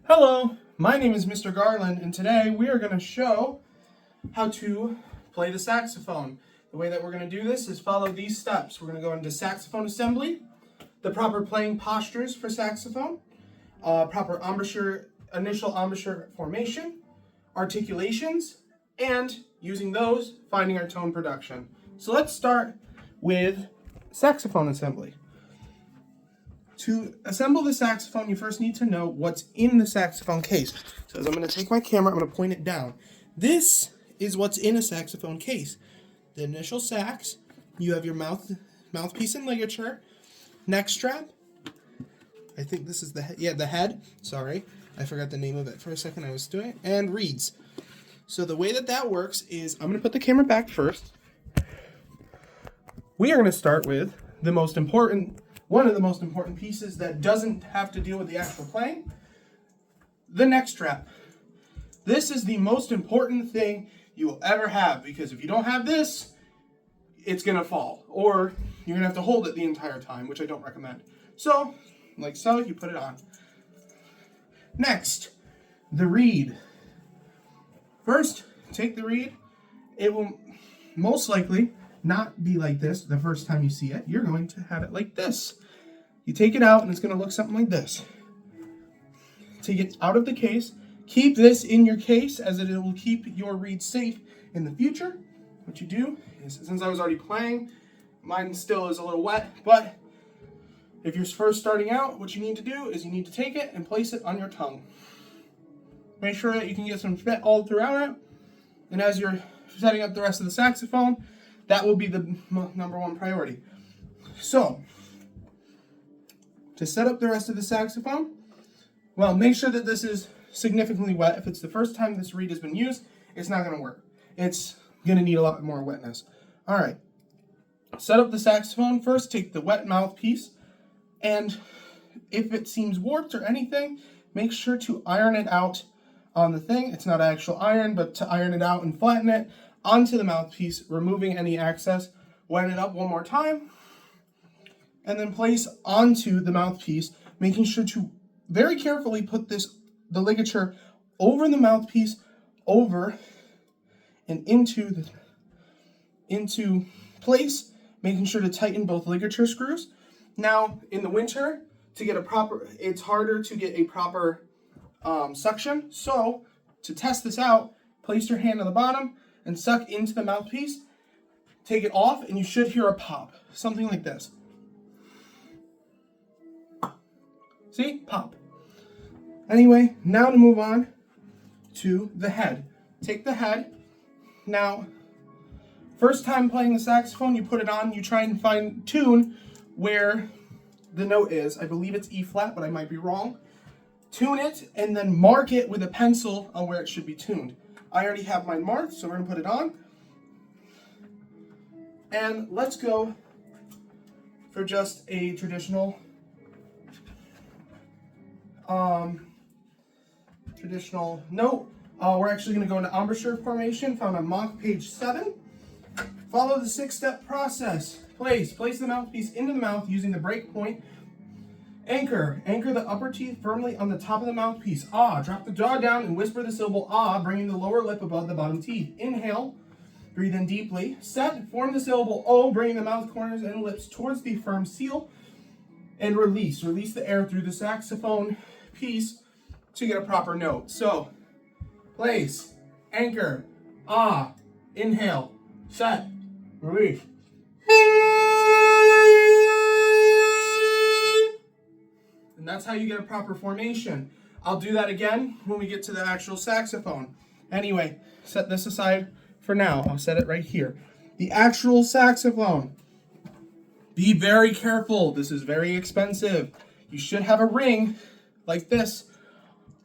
Hello, my name is Mr. Garland, and today we are going to show how to play the saxophone. The way that we're going to do this is follow these steps. We're going to go into saxophone assembly, the proper playing postures for saxophone, proper embouchure, initial embouchure formation, articulations, and using those, finding our tone production. So let's start with saxophone assembly. To assemble the saxophone, you first need to know what's in the saxophone case. So as I'm going to take my camera, I'm going to point it down. This is what's in a saxophone case. The initial sax, you have your mouthpiece and ligature, neck strap. I think this is the head. Sorry, I forgot the name of it for a second. I was doing it. And reeds. So the way that works is I'm going to put the camera back first. We are going to start with one of the most important pieces that doesn't have to deal with the actual playing, the neck strap. This is the most important thing you will ever have, because if you don't have this, it's gonna fall, or you're gonna have to hold it the entire time, which I don't recommend. So, like so, you put it on. Next, the reed. First, take the reed. It will most likely not be like this the first time you see it. You're going to have it like this. You take it out and it's going to look something like this. Take it out of the case. Keep this in your case, as it will keep your reed safe in the future. What you do is, since I was already playing, mine still is a little wet, but if you're first starting out, what you need to do is you need to take it and place it on your tongue. Make sure that you can get some spit all throughout it. And as you're setting up the rest of the saxophone, that will be the number one priority. So, to set up the rest of the saxophone, well, make sure that this is significantly wet. If it's the first time this reed has been used, it's not going to work. It's going to need a lot more wetness. All right. Set up the saxophone. First, take the wet mouthpiece, and if it seems warped or anything, make sure to iron it out on the thing. It's not actual iron, but to iron it out and flatten it onto the mouthpiece, removing any excess. Wet it up one more time, and then place onto the mouthpiece, making sure to very carefully put the ligature over the mouthpiece, over and into place, making sure to tighten both ligature screws. Now, in the winter, it's harder to get a proper suction. So, to test this out, place your hand on the bottom and suck into the mouthpiece. Take it off, and you should hear a pop, something like this. See? Pop. Anyway, now to move on to the head. Take the head. Now, first time playing the saxophone, you put it on, you try and fine tune where the note is. I believe it's E flat, but I might be wrong. Tune it, and then mark it with a pencil on where it should be tuned. I already have mine marked, so we're going to put it on. And let's go for just a traditional note. We're actually going to go into embouchure formation, found on Monk page 7. Follow the 6-step process. Place the mouthpiece into the mouth using the break point. Anchor the upper teeth firmly on the top of the mouthpiece. Ah, drop the jaw down and whisper the syllable ah, bringing the lower lip above the bottom teeth. Inhale, breathe in deeply. Set, form the syllable O, bringing the mouth corners and lips towards the firm seal. And release. Release the air through the saxophone piece to get a proper note. So, place, anchor, ah, inhale, set, release. And that's how you get a proper formation. I'll do that again when we get to the actual saxophone. Anyway, set this aside for now. I'll set it right here. The actual saxophone. Be very careful. This is very expensive. You should have a ring like this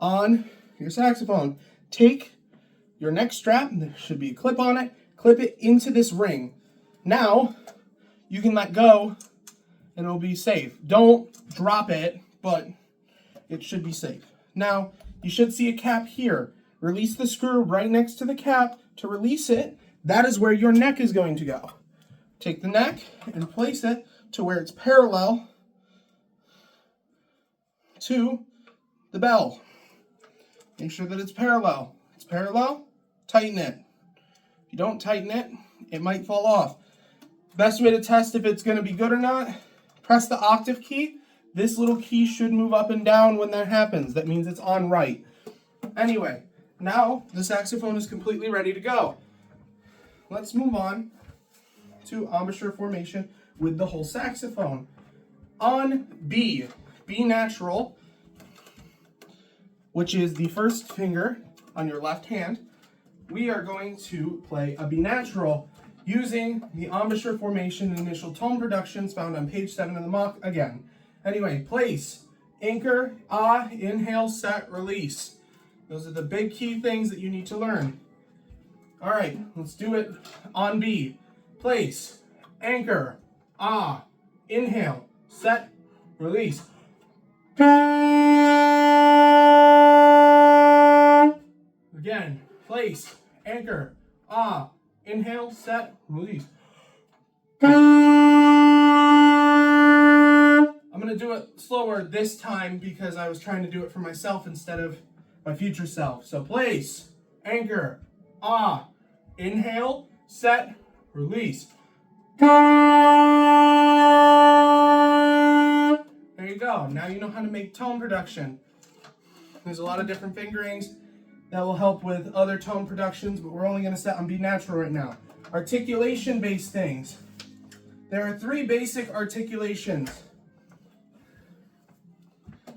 on your saxophone. Take your neck strap, and there should be a clip on it. Clip it into this ring. Now, you can let go, and it'll be safe. Don't drop it, but it should be safe. Now, you should see a cap here. Release the screw right next to the cap to release it. That is where your neck is going to go. Take the neck and place it to where it's parallel to the bell. Make sure that it's parallel. It's parallel, tighten it. If you don't tighten it, it might fall off. Best way to test if it's going to be good or not, press the octave key. This little key should move up and down when that happens. That means it's on right. Anyway, now the saxophone is completely ready to go. Let's move on to embouchure formation with the whole saxophone. On B natural, which is the first finger on your left hand, we are going to play a B natural using the embouchure formation and initial tone productions found on page 7 of the mock again. Anyway, place, anchor, ah, inhale, set, release. Those are the big key things that you need to learn. All right, let's do it on B. Place, anchor, ah, inhale, set, release. Again, place, anchor, ah, inhale, set, release. I'm going to do it slower this time because I was trying to do it for myself instead of my future self. So place, anchor, ah, inhale, set, release. There you go. Now you know how to make tone production. There's a lot of different fingerings that will help with other tone productions, but we're only going to set on B natural right now. Articulation-based things. There are 3 basic articulations.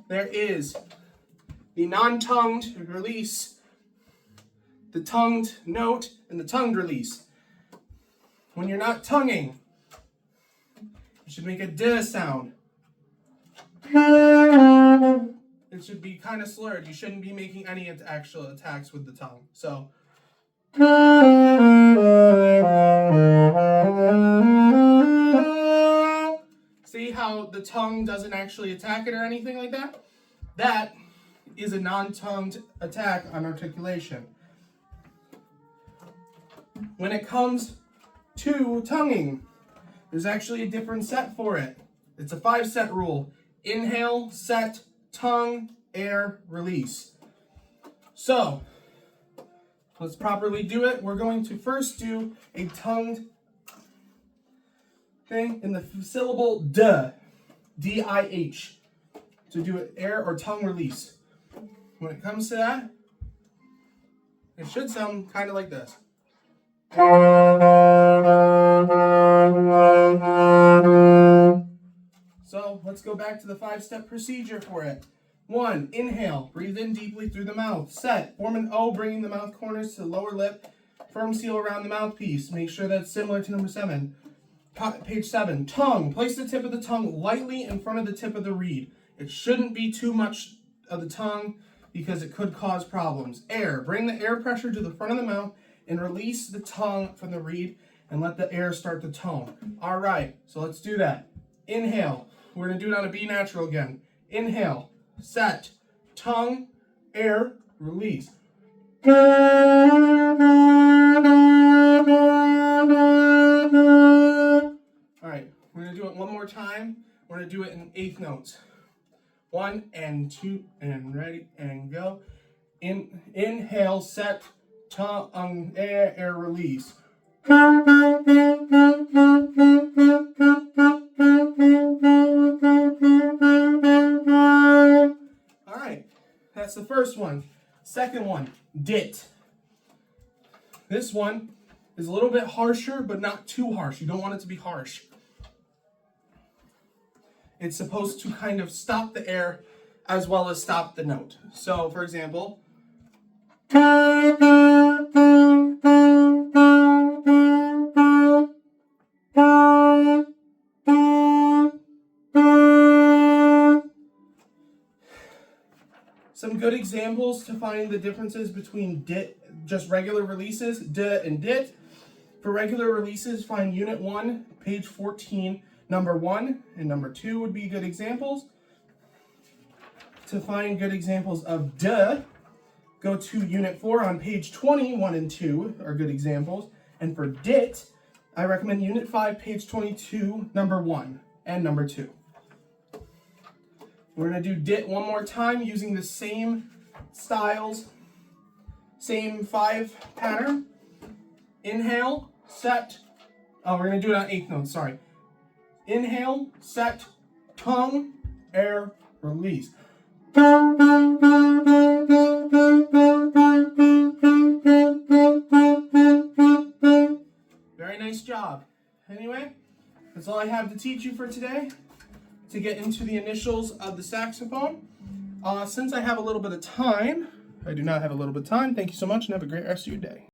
There is the non-tongued release, the tongued note, and the tongued release. When you're not tonguing, you should make a D sound. It should be kind of slurred. You shouldn't be making any actual attacks with the tongue. So, see how the tongue doesn't actually attack it or anything like that? That is a non-tongued attack on articulation. When it comes to tonguing, there's actually a different set for it. It's a 5-set rule. Inhale, set, tongue, air, release. So, let's properly do it. We're going to first do a tongued thing in the syllable D, D-I-H, to do it air or tongue release. When it comes to that, it should sound kind of like this. So let's go back to the 5-step procedure for it. 1, inhale, breathe in deeply through the mouth. Set, form an O, bringing the mouth corners to the lower lip. Firm seal around the mouthpiece. Make sure that's similar to number 7. Page 7, tongue. Place the tip of the tongue lightly in front of the tip of the reed. It shouldn't be too much of the tongue because it could cause problems. Air, bring the air pressure to the front of the mouth and release the tongue from the reed and let the air start the tone. All right, so let's do that. Inhale. We're going to do it on a B natural again. Inhale, set, tongue, air, release. All right, we're going to do it one more time. We're going to do it in 8th notes. 1 and 2 and ready and go. Inhale, set, tongue, air, release. All right, that's the first one. Second one, dit. This one is a little bit harsher, but not too harsh. You don't want it to be harsh. It's supposed to kind of stop the air as well as stop the note. So, for example, some good examples to find the differences between dit, just regular releases, D and dit. For regular releases, find Unit 1, page 14, number 1 and number 2 would be good examples. To find good examples of D, go to Unit 4 on page 20, 1 and 2 are good examples. And for dit, I recommend Unit 5, page 22, number 1 and number 2. We're going to do dit one more time using the same styles Same 5 pattern. Inhale, set. Oh, we're going to do it on 8th note, sorry. Inhale, set, tongue, air, release. Very nice job. Anyway, that's all I have to teach you for today to get into the initials of the saxophone. Since I have a little bit of time, I do not have a little bit of time. Thank you so much and have a great rest of your day.